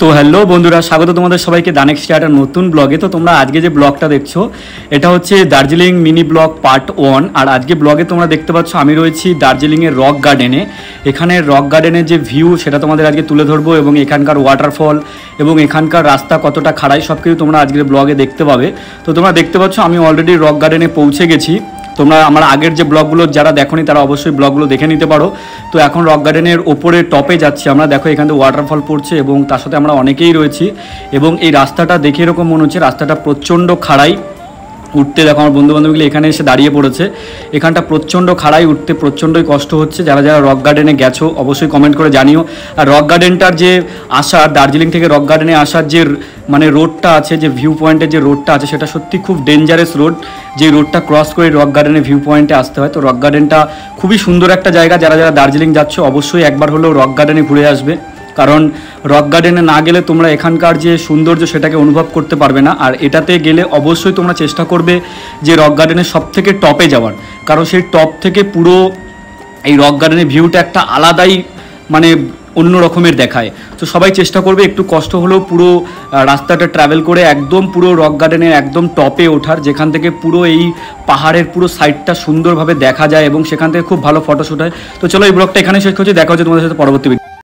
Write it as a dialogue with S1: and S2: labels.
S1: তো হ্যালো বন্ধুরা, স্বাগত তোমাদের সবাইকে দ্য নেক্সট একটা নতুন ব্লগে। তো তোমরা আজকে যে ব্লগটা দেখছো এটা হচ্ছে দার্জিলিং মিনি ব্লগ পার্ট 1। আর আজকে ব্লগে তোমরা দেখতে পাচ্ছ আমি রয়েছি দার্জিলিংয়ের রক গার্ডেনে। এখানে রক গার্ডেনের যে ভিউ সেটা তোমাদের আজকে তুলে ধরবো, এবং এখানকার ওয়াটারফল এবং এখানকার রাস্তা কতটা খাড়াই সব কিছু তোমরা আজকের ব্লগে দেখতে পাবে। তো তোমরা দেখতে পাচ্ছ আমি অলরেডি রক গার্ডেনে পৌঁছে গেছি। তোমরা আমার আগের যে ব্লগগুলো যারা দেখোনি তারা অবশ্যই ব্লগগুলো দেখে নিতে পারো। তো এখন রক গার্ডেনের ওপরে টপে যাচ্ছি আমরা। দেখো এখান থেকে ওয়াটারফল পড়ছে এবং তার সাথে আমরা অনেকেই রয়েছি, এবং এই রাস্তাটা দেখে এরকম মনে হচ্ছে রাস্তাটা প্রচণ্ড খাড়াই। উঠতে দেখো আমার বন্ধুবান্ধবগুলো এখানে এসে দাঁড়িয়ে পড়েছে। এখানটা প্রচণ্ড খাড়াই, উঠতে প্রচণ্ডই কষ্ট হচ্ছে। যারা যারা রক গার্ডেনে গেছো অবশ্যই কমেন্ট করে জানিও। আর রক গার্ডেনটার যে আসার, দার্জিলিং থেকে রক গার্ডেনে আসার যে মানে রোডটা আছে, যে ভিউ পয়েন্টের যে রোডটা আছে, সেটা সত্যি খুব ডেঞ্জারাস রোড। যে রোডটা ক্রস করে রক গার্ডেনের ভিউ পয়েন্টে আসতে হয়। তো রক গার্ডেনটা খুবই সুন্দর একটা জায়গা। যারা যারা দার্জিলিং যাচ্ছ অবশ্যই একবার হলেও রক গার্ডেনে ঘুরে আসবে, কারণ রক গার্ডেনে না গেলে তোমরা এখানকার যে সৌন্দর্য সেটাকে অনুভব করতে পারবে না। আর এটাতে গেলে অবশ্যই তোমরা চেষ্টা করবে যে রক গার্ডেনের সব থেকে টপে যাওয়ার, কারণ সেই টপ থেকে পুরো এই রক গার্ডেনের ভিউটা একটা আলাদাই মানে অন্য রকমের দেখায়। তো সবাই চেষ্টা করবে একটু কষ্ট হলেও পুরো রাস্তাটা ট্রাভেল করে একদম পুরো রক গার্ডেনের একদম টপে ওঠার, যেখান থেকে পুরো এই পাহাড়ের পুরো সাইডটা সুন্দরভাবে দেখা যায় এবং সেখান থেকে খুব ভালো ফটোশ্যুট হয়। তো চলো এই ব্লগটা এখানে শেষ করছি, দেখা হচ্ছে তোমাদের সাথে পরবর্তী ভিডিও।